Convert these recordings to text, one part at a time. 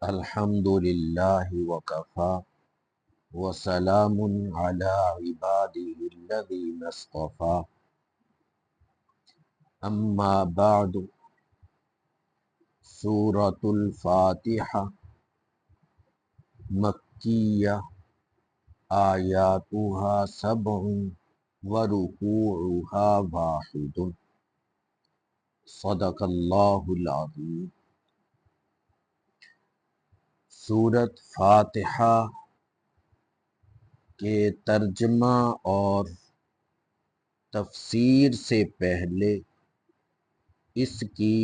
الحمد للہ وکفا وسلام علی عباده الذین اصطفا اما بعد سورۃ الفاتحہ مکیہ آیاتها سبع ورکوعها واحد صدق اللہ العظیم۔ سورۃ فاتحہ کے ترجمہ اور تفسیر سے پہلے اس کی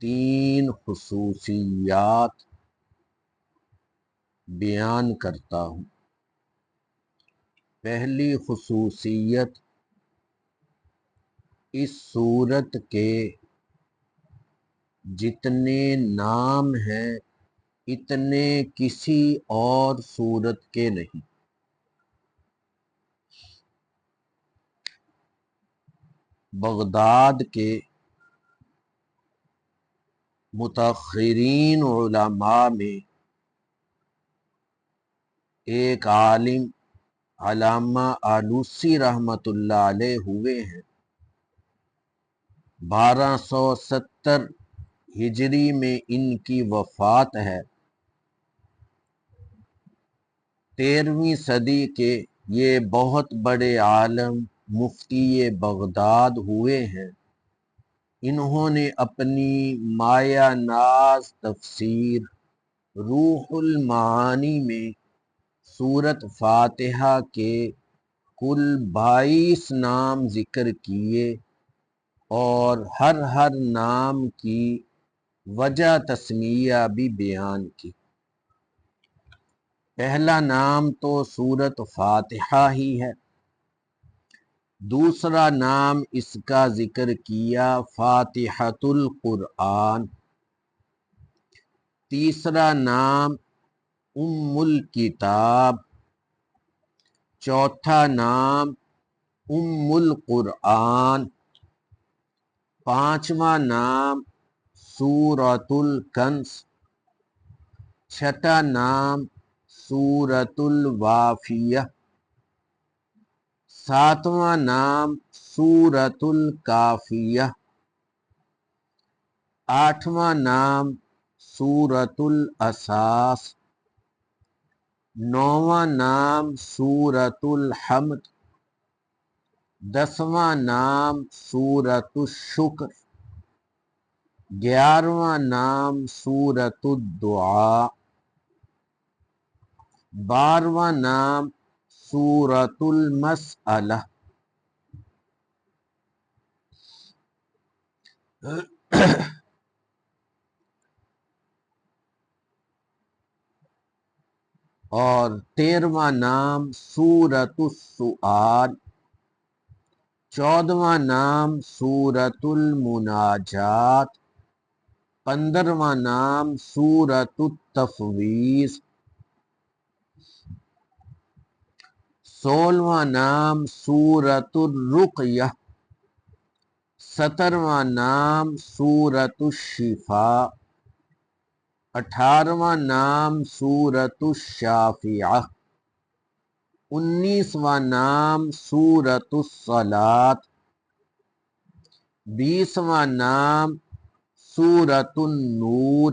3 خصوصیات بیان کرتا ہوں۔ پہلی خصوصیت، اس سورت کے جتنے نام ہیں اتنے کسی اور سورت کے نہیں۔ بغداد کے متاخرین علماء میں ایک عالم علامہ آلوسی رحمۃ اللہ علیہ ہوئے ہیں۔ 1270 ہجری میں ان کی وفات ہے۔ 13ویں صدی کے یہ بہت بڑے عالم مفتی بغداد ہوئے ہیں۔ انہوں نے اپنی مایہ ناز تفسیر روح المعانی میں سورۃ فاتحہ کے کل 22 نام ذکر کیے اور ہر نام کی وجہ تسمیہ بھی بیان کی۔ پہلا نام تو سورۃ فاتحہ ہی ہے، دوسرا نام اس کا ذکر کیا فاتحۃ القرآن، تیسرا نام ام الکتاب، چوتھا نام ام القرآن، پانچواں نام سورۃ الکنز، چھٹا نام سورۃ الوافیہ، ساتواں نام سورۃ الکافیہ، آٹھواں نام سورۃ الاساس، نوواں نام سورۃ الحمد، 10واں نام سورۃ الشکر، 11واں نام سورۃ الدعاء، 12واں نام سورۃ المسئلہ۔ اور 13واں نام سورۃ السؤال، 14واں نام سورۃ المناجات، 15واں نام سورۃ التفویض، 16واں نام سورۃ الرقیہ، 17واں نام سورۃ الشفاء، 18واں نام سورۃ الشافعہ، 19واں نام سورۃ الصلاۃ، 20واں نام سورۃ النور،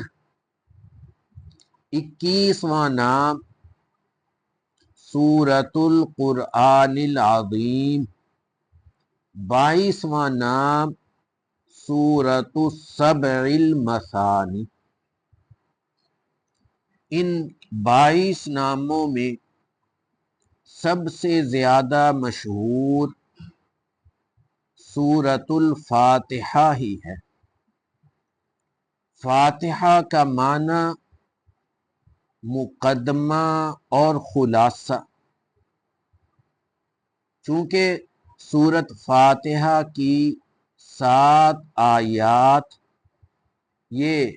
21واں نام سورۃ القرآن العظیم، 22واں نام سورۃ السبع المثانی۔ ان 22 ناموں میں سب سے زیادہ مشہور سورۃ الفاتحہ ہی ہے۔ فاتحہ کا معنی مقدمہ اور خلاصہ۔ چونکہ سورۃ فاتحہ کی 7 آیات یہ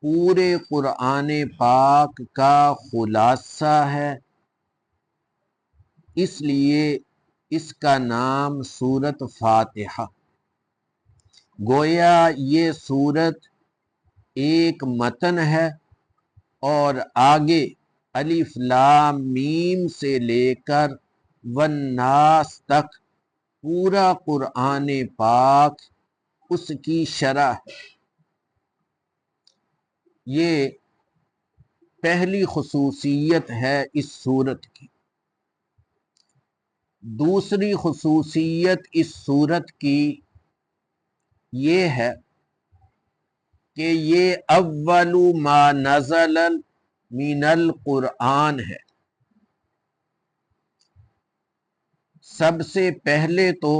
پورے قرآن پاک کا خلاصہ ہے، اس لیے اس کا نام سورۃ فاتحہ۔ گویا یہ سورت ایک متن ہے اور آگے الف لام میم سے لے کر والناس تک پورا قرآن پاک اس کی شرح ہے۔ یہ پہلی خصوصیت ہے اس سورت کی۔ دوسری خصوصیت اس سورت کی یہ ہے کہ یہ اول ما نزل من القرآن ہے۔ سب سے پہلے تو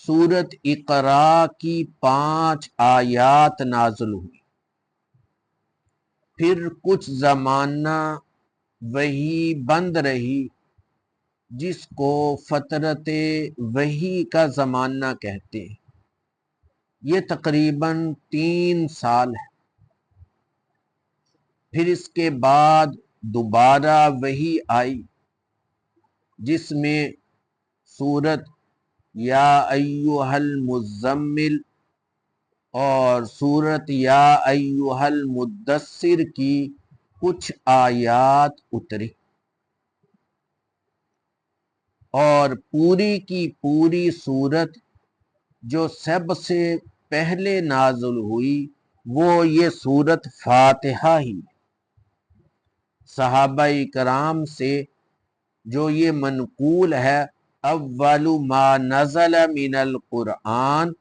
سورت اقرا کی 5 آیات نازل ہوئی، پھر کچھ زمانہ وحی بند رہی جس کو فترت وحی کا زمانہ کہتے ہیں۔ یہ تقریباً 3 سال ہے۔ پھر اس کے بعد دوبارہ وحی آئی جس میں سورت یا ایھا المزمل اور سورت یا ایھا المدثر کی کچھ آیات اتری، اور پوری کی پوری سورت جو سب سے پہلے نازل ہوئی وہ یہ سورت فاتحہ ہی۔ صحابہ کرام سے جو یہ منقول ہے اول ما نزل من القرآن،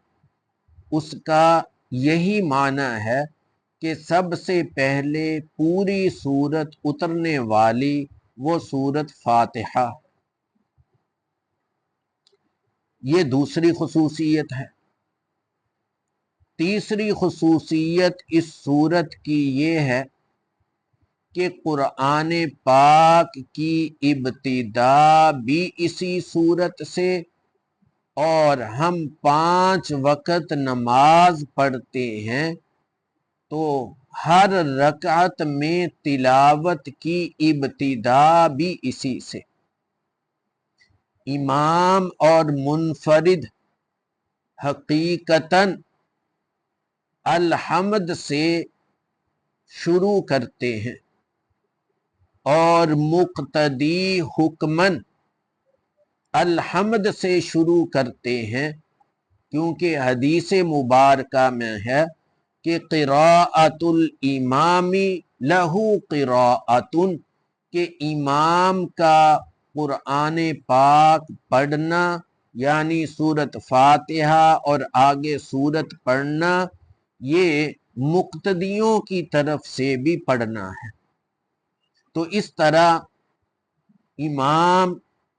اس کا یہی معنی ہے کہ سب سے پہلے پوری سورت اترنے والی وہ سورت فاتحہ۔ یہ دوسری خصوصیت ہے۔ تیسری خصوصیت اس سورت کی یہ ہے کہ قرآن پاک کی ابتدا بھی اسی سورت سے، اور ہم 5 وقت نماز پڑھتے ہیں تو ہر رکعت میں تلاوت کی ابتدا بھی اسی سے۔ امام اور منفرد حقیقتاً الحمد سے شروع کرتے ہیں، اور مقتدی حکماً الحمد سے شروع کرتے ہیں، کیونکہ حدیث مبارکہ میں ہے کہ قراءۃ الامام لہ قراءۃ، کہ امام کا قرآن پاک پڑھنا یعنی سورت فاتحہ اور آگے سورت پڑھنا، یہ مقتدیوں کی طرف سے بھی پڑھنا ہے۔ تو اس طرح امام،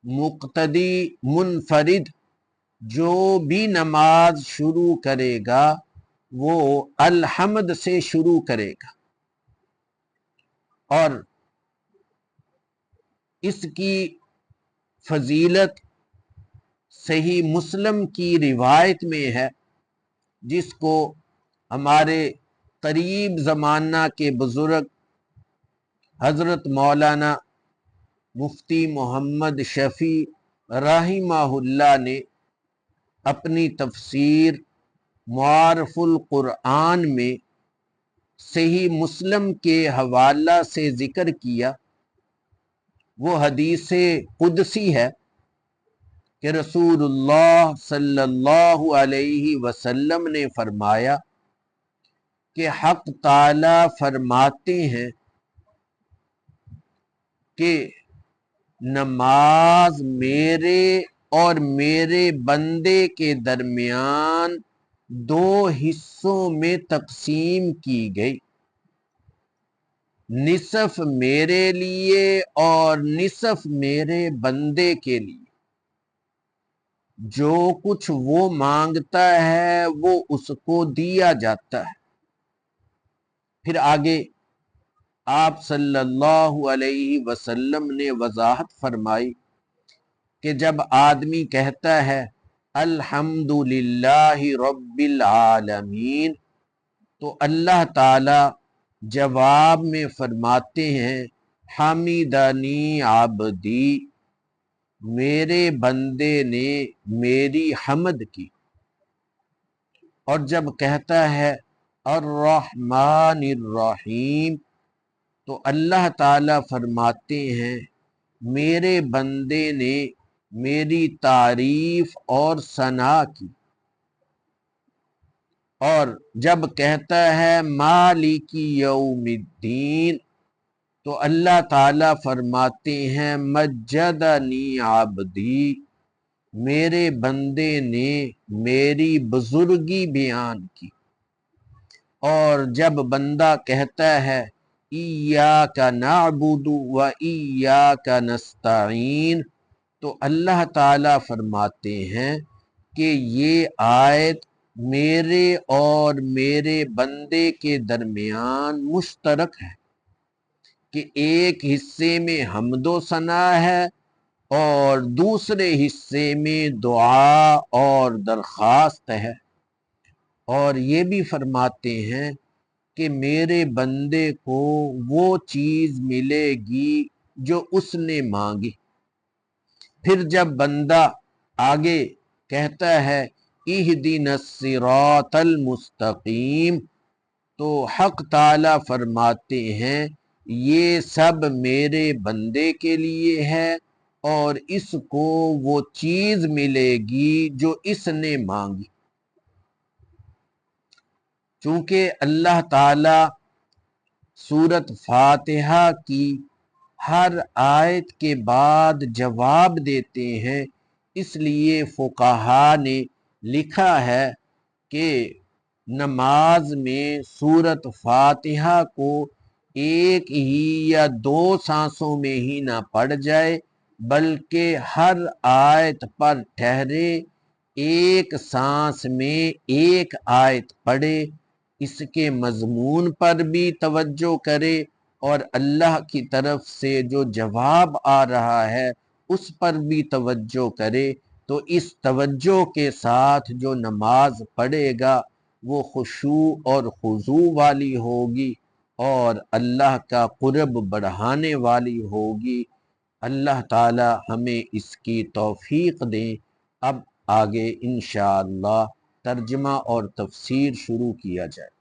مقتدی، منفرد جو بھی نماز شروع کرے گا وہ الحمد سے شروع کرے گا، اور اس کی فضیلت صحیح مسلم کی روایت میں ہے، جس کو ہمارے قریب زمانہ کے بزرگ حضرت مولانا مفتی محمد شفیع رحمہ اللہ نے اپنی تفسیر معارف القرآن میں صحیح مسلم کے حوالہ سے ذکر کیا۔ وہ حدیث قدسی ہے کہ رسول اللہ صلی اللہ علیہ وسلم نے فرمایا کہ حق تعالی فرماتے ہیں کہ نماز میرے اور میرے بندے کے درمیان 2 حصوں میں تقسیم کی گئی، نصف میرے لیے اور نصف میرے بندے کے لیے۔ جو کچھ وہ مانگتا ہے وہ اس کو دیا جاتا ہے۔ پھر آگے آپ صلی اللہ علیہ وسلم نے وضاحت فرمائی کہ جب آدمی کہتا ہے الحمد للہ رب العالمین، تو اللہ تعالی جواب میں فرماتے ہیں حمیدنی عبدی، میرے بندے نے میری حمد کی۔ اور جب کہتا ہے الرحمن الرحیم، تو اللہ تعالیٰ فرماتے ہیں میرے بندے نے میری تعریف اور ثنا کی، اور جب کہتا ہے مالک یوم الدین تو اللہ تعالیٰ فرماتے ہیں مجدنی عبدی، میرے بندے نے میری بزرگی بیان کی۔ اور جب بندہ کہتا ہے ایاک نعبد و ایاک نستعین تو اللہ تعالیٰ فرماتے ہیں کہ یہ آیت میرے اور میرے بندے کے درمیان مشترک ہے، کہ ایک حصے میں حمد و ثنا ہے اور دوسرے حصے میں دعا اور درخواست ہے۔ اور یہ بھی فرماتے ہیں کہ میرے بندے کو وہ چیز ملے گی جو اس نے مانگی۔ پھر جب بندہ آگے کہتا ہے اہدنا الصراط المستقیم تو حق تعالی فرماتے ہیں یہ سب میرے بندے کے لیے ہے اور اس کو وہ چیز ملے گی جو اس نے مانگی۔ چونکہ اللہ تعالی سورۃ فاتحہ کی ہر آیت کے بعد جواب دیتے ہیں، اس لیے فقہا نے لکھا ہے کہ نماز میں سورۃ فاتحہ کو ایک ہی یا دو سانسوں میں ہی نہ پڑھ جائے بلکہ ہر آیت پر ٹھہرے، ایک سانس میں ایک آیت پڑھے، اس کے مضمون پر بھی توجہ کرے اور اللہ کی طرف سے جو جواب آ رہا ہے اس پر بھی توجہ کرے، تو اس توجہ کے ساتھ جو نماز پڑھے گا وہ خشوع اور خضوع والی ہوگی اور اللہ کا قرب بڑھانے والی ہوگی۔ اللہ تعالی ہمیں اس کی توفیق دیں۔ اب آگے انشاءاللہ ترجمہ اور تفسیر شروع کیا جائے۔